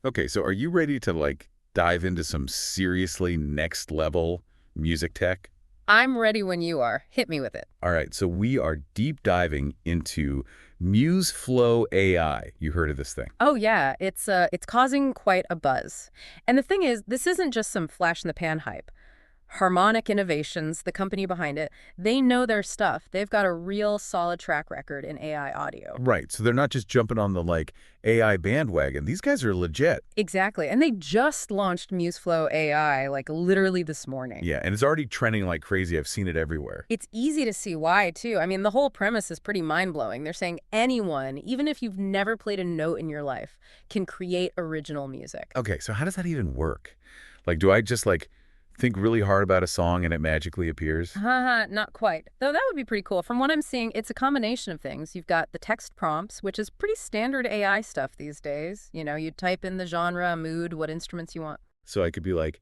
Okay, so are you ready to dive into some seriously next level music tech? I'm ready when you are. Hit me with it. All right, so we are deep diving into MuseFlow AI. You heard of this thing? Oh yeah, it's causing quite a buzz. And the thing is, this isn't just some flash in the pan hype. Harmonic Innovations, the company behind it, they know their stuff. They've got a real solid track record in AI audio. Right, so they're not just jumping on the AI bandwagon. These guys are legit. Exactly. And they just launched MuseFlow AI like literally this morning. Yeah, and it's already trending like crazy. I've seen it everywhere. It's easy to see why, too. I mean, the whole premise is pretty mind-blowing. They're saying anyone, even if you've never played a note in your life, can create original music. Okay, so how does that even work? Do I just think really hard about a song and it magically appears? Haha, not quite. Though that would be pretty cool. From what I'm seeing, it's a combination of things. You've got the text prompts, which is pretty standard AI stuff these days. You know, you type in the genre, mood, what instruments you want. So I could be like,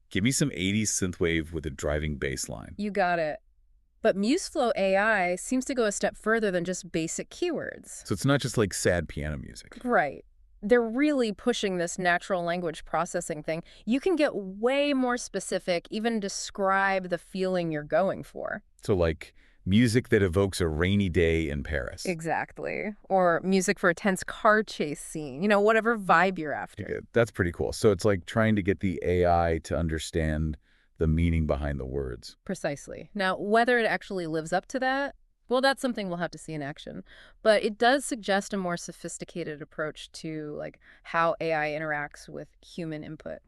give me some 80s synthwave with a driving bass line. You got it. But MuseFlow AI seems to go a step further than just basic keywords. So it's not just sad piano music. Right. They're really pushing this natural language processing thing. You can get way more specific, even describe the feeling you're going for. So music that evokes a rainy day in Paris. Exactly. Or music for a tense car chase scene, you know, whatever vibe you're after. Okay, that's pretty cool. So it's like trying to get the AI to understand the meaning behind the words. Precisely. Now, whether it actually lives up to that, well, that's something we'll have to see in action. But it does suggest a more sophisticated approach to how AI interacts with human input.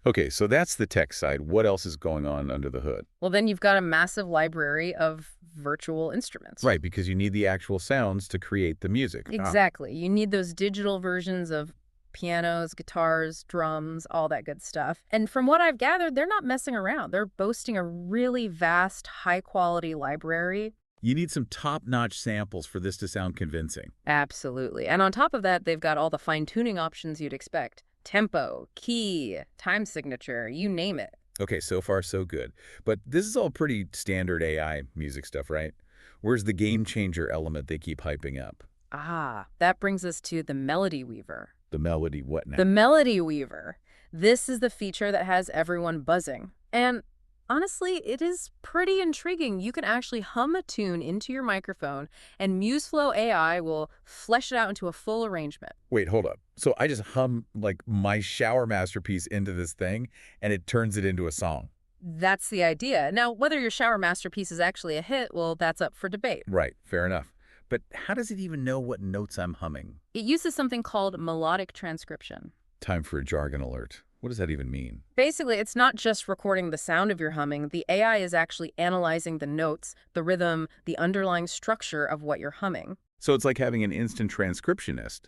Okay, so that's the tech side. What else is going on under the hood? Well, then you've got a massive library of virtual instruments. Right, because you need the actual sounds to create the music. Exactly. You need those digital versions of pianos, guitars, drums, all that good stuff. And from what I've gathered, they're not messing around. They're boasting a really vast, high-quality library. You need some top-notch samples for this to sound convincing. Absolutely. And on top of that, they've got all the fine-tuning options you'd expect. Tempo, key, time signature, you name it. Okay, so far so good. But this is all pretty standard AI music stuff, right? Where's the game changer element they keep hyping up? Ah, that brings us to the Melody Weaver. The melody, what now? The Melody Weaver. This is the feature that has everyone buzzing. And honestly, it is pretty intriguing. You can actually hum a tune into your microphone, and MuseFlow AI will flesh it out into a full arrangement. Wait, hold up. So I just hum my shower masterpiece into this thing, and it turns it into a song. That's the idea. Now, whether your shower masterpiece is actually a hit, well, that's up for debate. Right, fair enough. But how does it even know what notes I'm humming? It uses something called melodic transcription. Time for a jargon alert. What does that even mean? Basically, it's not just recording the sound of your humming. The AI is actually analyzing the notes, the rhythm, the underlying structure of what you're humming. So it's like having an instant transcriptionist,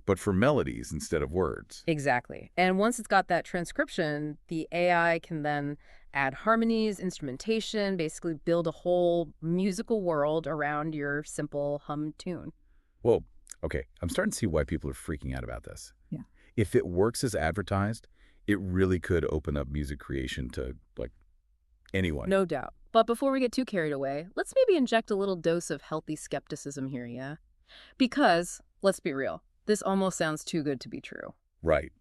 but for melodies instead of words. Exactly. And once it's got that transcription, the AI can then add harmonies, instrumentation, basically build a whole musical world around your simple hum tune. Whoa, okay. I'm starting to see why people are freaking out about this. Yeah. If it works as advertised, it really could open up music creation to, anyone. No doubt. But before we get too carried away, let's maybe inject a little dose of healthy skepticism here, yeah? Because, let's be real, this almost sounds too good to be true. Right.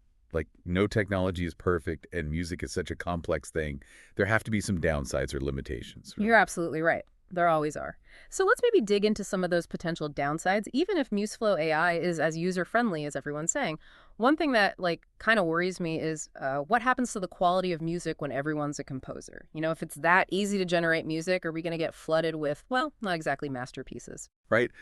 No technology is perfect, and music is such a complex thing. There have to be some downsides or limitations. You're absolutely right. There always are. So let's maybe dig into some of those potential downsides, even if MuseFlow AI is as user-friendly as everyone's saying. One thing that, kind of worries me is what happens to the quality of music when everyone's a composer? You know, if it's that easy to generate music, are we going to get flooded with, well, not exactly masterpieces? Right?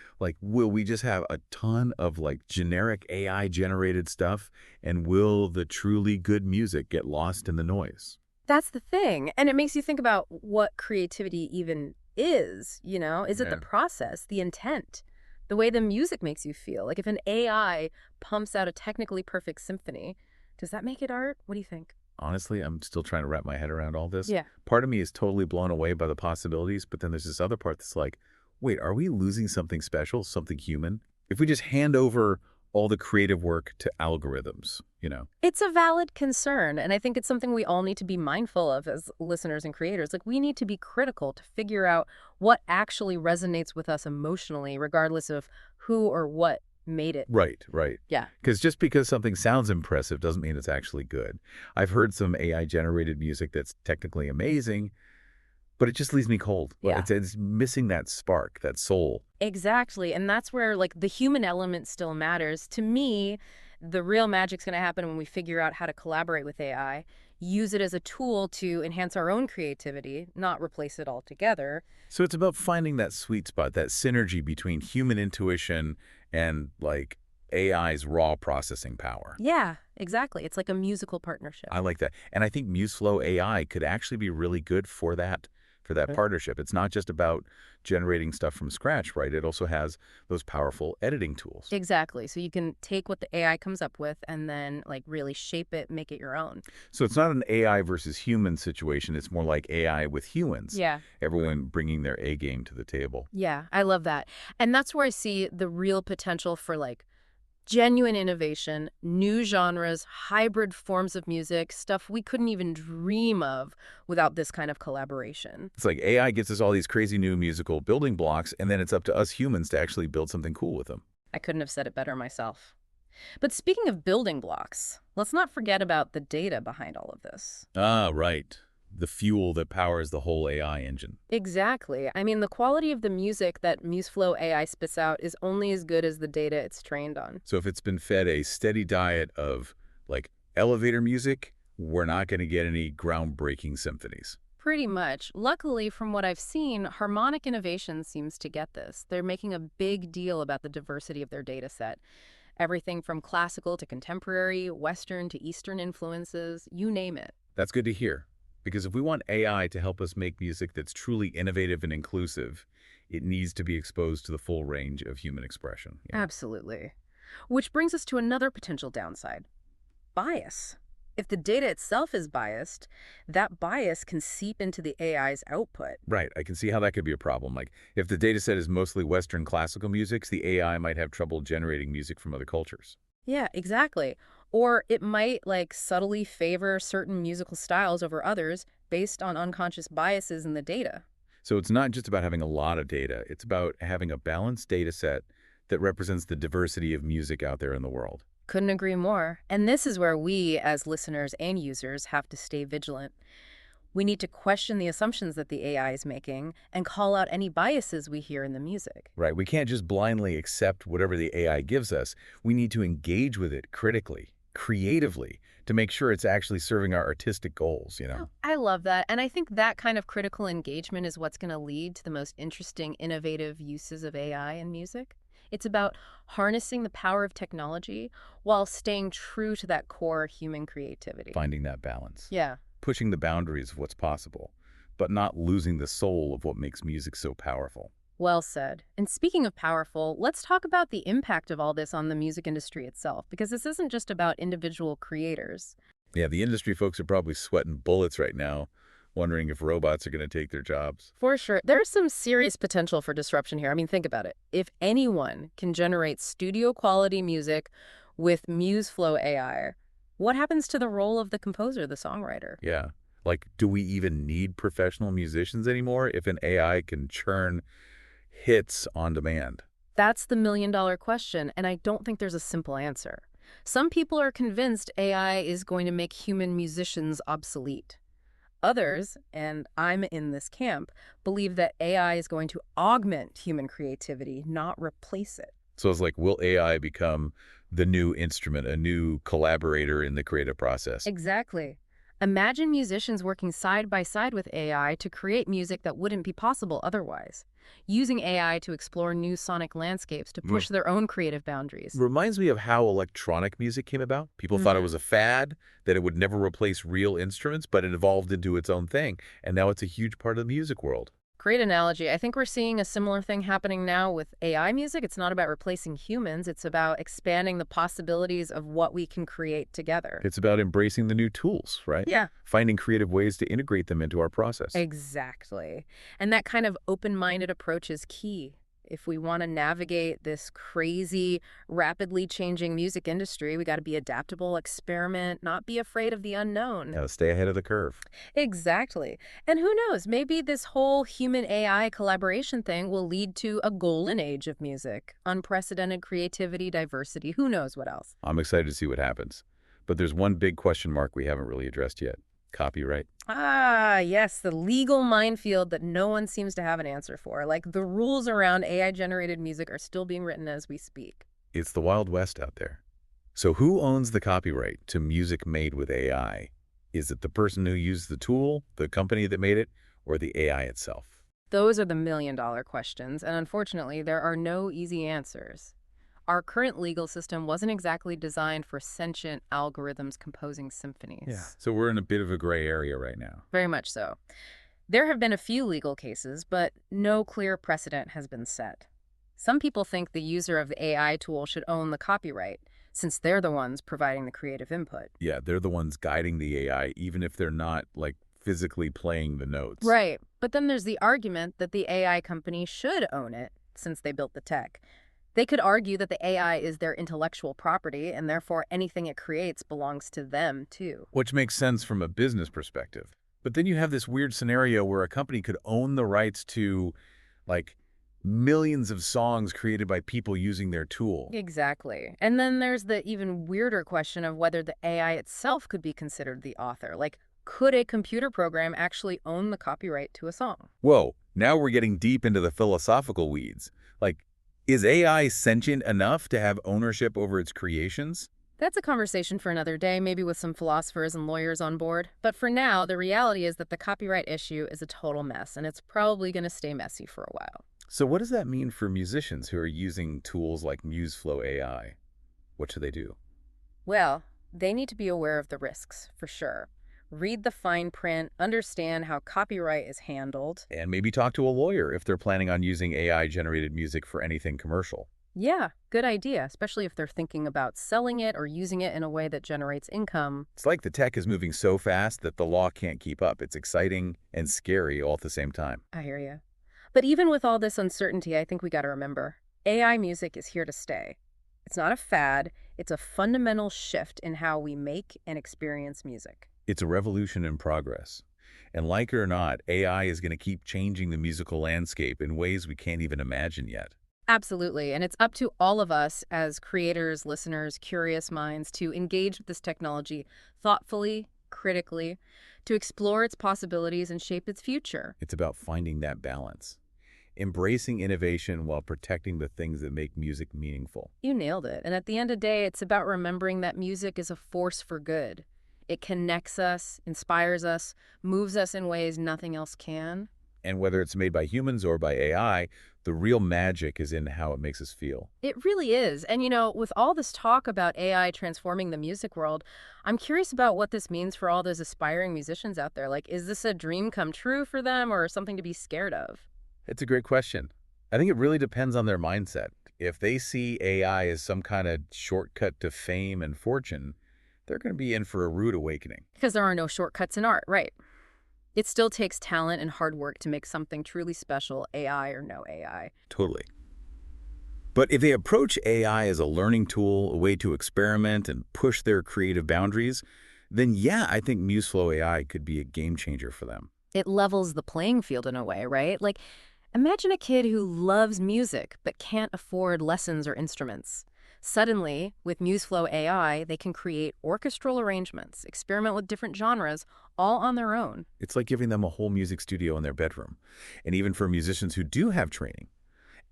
Will we just have a ton of, generic AI-generated stuff, and will the truly good music get lost in the noise? That's the thing. And it makes you think about what creativity even is, you know? Is it the process, the intent, the way the music makes you feel? Like if an AI pumps out a technically perfect symphony, does that make it art? What do you think? Honestly, I'm still trying to wrap my head around all this. Yeah. Part of me is totally blown away by the possibilities, but then there's this other part that's like, wait, are we losing something special, something human? If we just hand over all the creative work to algorithms, It's a valid concern, and I think it's something we all need to be mindful of as listeners and creators. We need to be critical to figure out what actually resonates with us emotionally, regardless of who or what made it. Right, right. Yeah. Because just because something sounds impressive doesn't mean it's actually good. I've heard some AI-generated music that's technically amazing, but it just leaves me cold. Well, Yeah. it's missing that spark, that soul. Exactly. And that's where like the human element still matters. To me, the real magic's going to happen when we figure out how to collaborate with AI, use it as a tool to enhance our own creativity, not replace it altogether. So it's about finding that sweet spot, that synergy between human intuition and, like, AI's raw processing power. Yeah, exactly. It's like a musical partnership. I like that. And I think MuseFlow AI could actually be really good for that partnership. It's not just about generating stuff from scratch, right? It also has those powerful editing tools. Exactly. So you can take what the AI comes up with and then like really shape it, make it your own. So it's not an AI versus human situation. It's more like AI with humans, Yeah. everyone bringing their A game to the table. Yeah, I love that. And that's where I see the real potential for like genuine innovation, new genres, hybrid forms of music, stuff we couldn't even dream of without this kind of collaboration. It's like AI gives us all these crazy new musical building blocks, and then it's up to us humans to actually build something cool with them. I couldn't have said it better myself. But speaking of building blocks, let's not forget about the data behind all of this. Ah, right. The fuel that powers the whole AI engine. Exactly. I mean, the quality of the music that MuseFlow AI spits out is only as good as the data it's trained on. So if it's been fed a steady diet of, like, elevator music, we're not going to get any groundbreaking symphonies. Pretty much. Luckily, from what I've seen, Harmonic Innovations seems to get this. They're making a big deal about the diversity of their data set. Everything from classical to contemporary, Western to Eastern influences, you name it. That's good to hear. Because if we want AI to help us make music that's truly innovative and inclusive, it needs to be exposed to the full range of human expression. Absolutely. Which brings us to another potential downside, bias. If the data itself is biased, that bias can seep into the AI's output. Right, I can see how that could be a problem. Like, if the data set is mostly Western classical music, the AI might have trouble generating music from other cultures. Yeah, exactly. Or it might like subtly favor certain musical styles over others based on unconscious biases in the data. So it's not just about having a lot of data, it's about having a balanced data set that represents the diversity of music out there in the world. Couldn't agree more. And this is where we, as listeners and users, have to stay vigilant. We need to question the assumptions that the AI is making and call out any biases we hear in the music. Right, we can't just blindly accept whatever the AI gives us. We need to engage with it critically, creatively, to make sure it's actually serving our artistic goals. Oh, I love that. And I think that kind of critical engagement is what's going to lead to the most interesting, innovative uses of AI in music. It's about harnessing the power of technology while staying true to that core human creativity. Finding that balance. Yeah. Pushing the boundaries of what's possible, but not losing the soul of what makes music so powerful. Well said. And speaking of powerful, let's talk about the impact of all this on the music industry itself, because this isn't just about individual creators. Yeah, the industry folks are probably sweating bullets right now, wondering if robots are going to take their jobs. For sure. There's some serious potential for disruption here. I mean, think about it. If anyone can generate studio quality music with MuseFlow AI, what happens to the role of the composer, the songwriter? Yeah. Like, do we even need professional musicians anymore if an AI can churn hits on demand? That's the million-dollar question, and I don't think there's a simple answer. Some people are convinced AI is going to make human musicians obsolete. Others, and I'm in this camp, believe that AI is going to augment human creativity, not replace it. So it's like, will AI become the new instrument, a new collaborator in the creative process? Exactly. Imagine musicians working side by side with AI to create music that wouldn't be possible otherwise, using AI to explore new sonic landscapes to push their own creative boundaries. Reminds me of how electronic music came about. People thought it was a fad, that it would never replace real instruments, but it evolved into its own thing. And now it's a huge part of the music world. Great analogy. I think we're seeing a similar thing happening now with AI music. It's not about replacing humans. It's about expanding the possibilities of what we can create together. It's about embracing the new tools, right? Yeah. Finding creative ways to integrate them into our process. Exactly. And that kind of open-minded approach is key. If we want to navigate this crazy, rapidly changing music industry, we got to be adaptable, experiment, not be afraid of the unknown. Gotta stay ahead of the curve. Exactly. And who knows, maybe this whole human AI collaboration thing will lead to a golden age of music. Unprecedented creativity, diversity, who knows what else. I'm excited to see what happens. But there's one big question mark we haven't really addressed yet. Copyright. Ah, yes, the legal minefield that no one seems to have an answer for. Like the rules around AI-generated music are still being written as we speak. It's the Wild West out there. So who owns the copyright to music made with AI? Is it the person who used the tool, the company that made it, or the AI itself? Those are the million-dollar questions, and unfortunately, there are no easy answers. Our current legal system wasn't exactly designed for sentient algorithms composing symphonies. So we're in a bit of a gray area right now. Very much so. There have been a few legal cases, but no clear precedent has been set. Some people think the user of the AI tool should own the copyright, since they're the ones providing the creative input. Yeah, they're the ones guiding the AI, even if they're not, like, physically playing the notes. Right, but then there's the argument that the AI company should own it, since they built the tech. They could argue that the AI is their intellectual property, and therefore anything it creates belongs to them, too. Which makes sense from a business perspective. But then you have this weird scenario where a company could own the rights to, like, millions of songs created by people using their tool. Exactly. And then there's the even weirder question of whether the AI itself could be considered the author. Like, could a computer program actually own the copyright to a song? Whoa, now we're getting deep into the philosophical weeds. Like, is AI sentient enough to have ownership over its creations? That's a conversation for another day, maybe with some philosophers and lawyers on board. But for now, the reality is that the copyright issue is a total mess, and it's probably going to stay messy for a while. So what does that mean for musicians who are using tools like MuseFlow AI? What should they do? Well, they need to be aware of the risks, for sure. Read the fine print, understand how copyright is handled. And maybe talk to a lawyer if they're planning on using AI-generated music for anything commercial. Yeah, good idea, especially if they're thinking about selling it or using it in a way that generates income. It's like the tech is moving so fast that the law can't keep up. It's exciting and scary all at the same time. I hear you. But even with all this uncertainty, I think we got to remember, AI music is here to stay. It's not a fad, it's a fundamental shift in how we make and experience music. It's a revolution in progress. And like it or not, AI is going to keep changing the musical landscape in ways we can't even imagine yet. Absolutely. And it's up to all of us as creators, listeners, curious minds to engage with this technology thoughtfully, critically, to explore its possibilities and shape its future. It's about finding that balance, embracing innovation while protecting the things that make music meaningful. You nailed it. And at the end of the day, it's about remembering that music is a force for good. It connects us, inspires us, moves us in ways nothing else can. And whether it's made by humans or by AI, the real magic is in how it makes us feel. It really is. And with all this talk about AI transforming the music world, I'm curious about what this means for all those aspiring musicians out there. Like, is this a dream come true for them or something to be scared of? It's a great question. I think it really depends on their mindset. If they see AI as some kind of shortcut to fame and fortune, they're going to be in for a rude awakening. Because there are no shortcuts in art, right? It still takes talent and hard work to make something truly special, AI or no AI. Totally. But if they approach AI as a learning tool, a way to experiment and push their creative boundaries, then yeah, I think MuseFlow AI could be a game changer for them. It levels the playing field in a way, right? Like, imagine a kid who loves music but can't afford lessons or instruments. Suddenly, with MuseFlow AI, they can create orchestral arrangements, experiment with different genres, all on their own. It's like giving them a whole music studio in their bedroom. And even for musicians who do have training,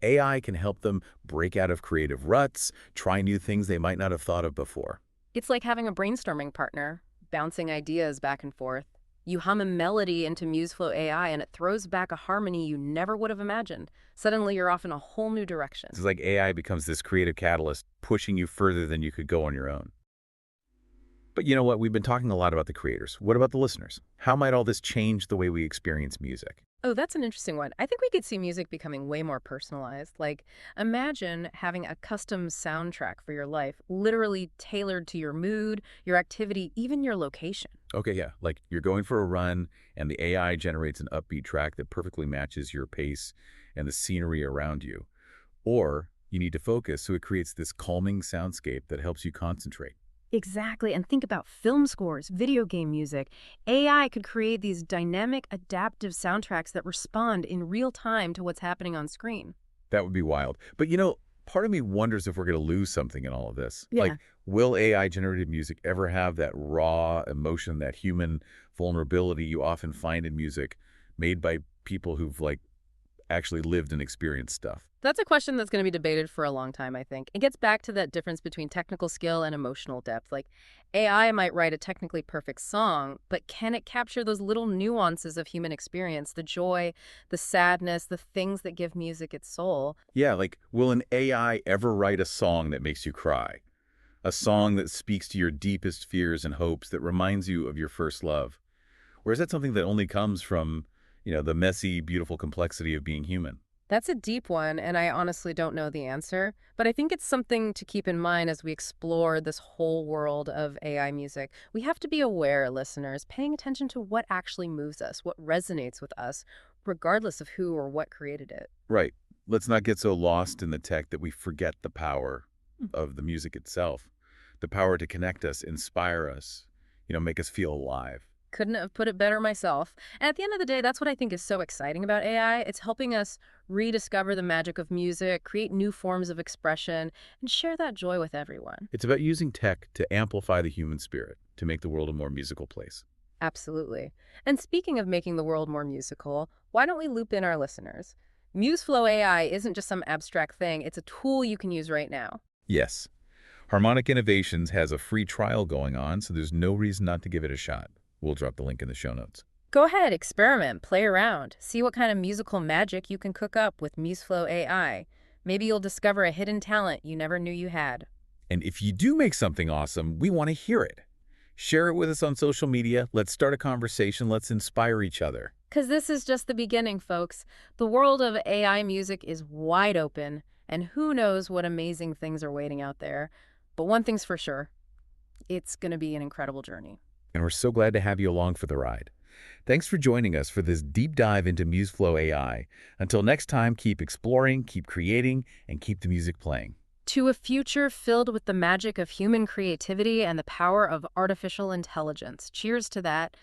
AI can help them break out of creative ruts, try new things they might not have thought of before. It's like having a brainstorming partner, bouncing ideas back and forth. You hum a melody into MuseFlow AI and it throws back a harmony you never would have imagined. Suddenly you're off in a whole new direction. It's like AI becomes this creative catalyst, pushing you further than you could go on your own. But you know what? We've been talking a lot about the creators. What about the listeners? How might all this change the way we experience music? Oh, that's an interesting one. I think we could see music becoming way more personalized. Like, imagine having a custom soundtrack for your life, literally tailored to your mood, your activity, even your location. Okay, yeah, like you're going for a run and the AI generates an upbeat track that perfectly matches your pace and the scenery around you. Or you need to focus so it creates this calming soundscape that helps you concentrate. Exactly. And think about film scores, video game music. AI could create these dynamic, adaptive soundtracks that respond in real time to what's happening on screen. That would be wild. But part of me wonders if we're going to lose something in all of this. Yeah. Will AI generated music ever have that raw emotion, that human vulnerability you often find in music made by people who've actually lived and experienced stuff? That's a question that's going to be debated for a long time, I think. It gets back to that difference between technical skill and emotional depth. Like, AI might write a technically perfect song, but can it capture those little nuances of human experience, the joy, the sadness, the things that give music its soul? Yeah, will an AI ever write a song that makes you cry? A song that speaks to your deepest fears and hopes, that reminds you of your first love? Or is that something that only comes from, the messy, beautiful complexity of being human? That's a deep one, and I honestly don't know the answer. But I think it's something to keep in mind as we explore this whole world of AI music. We have to be aware, listeners, paying attention to what actually moves us, what resonates with us, regardless of who or what created it. Right. Let's not get so lost in the tech that we forget the power of the music itself, the power to connect us, inspire us, make us feel alive. Couldn't have put it better myself. And at the end of the day, that's what I think is so exciting about AI. It's helping us rediscover the magic of music, create new forms of expression, and share that joy with everyone. It's about using tech to amplify the human spirit, to make the world a more musical place. Absolutely. And speaking of making the world more musical, why don't we loop in our listeners? MuseFlow AI isn't just some abstract thing, it's a tool you can use right now. Yes, Harmonic Innovations has a free trial going on, so there's no reason not to give it a shot. We'll drop the link in the show notes. Go ahead, experiment, play around, see what kind of musical magic you can cook up with MuseFlow AI. Maybe you'll discover a hidden talent you never knew you had. And if you do make something awesome, we want to hear it. Share it with us on social media. Let's start a conversation. Let's inspire each other. Because this is just the beginning, folks. The world of AI music is wide open, and who knows what amazing things are waiting out there. But one thing's for sure, it's going to be an incredible journey. And we're so glad to have you along for the ride. Thanks for joining us for this deep dive into MuseFlow AI. Until next time, keep exploring, keep creating, and keep the music playing. To a future filled with the magic of human creativity and the power of artificial intelligence. Cheers to that.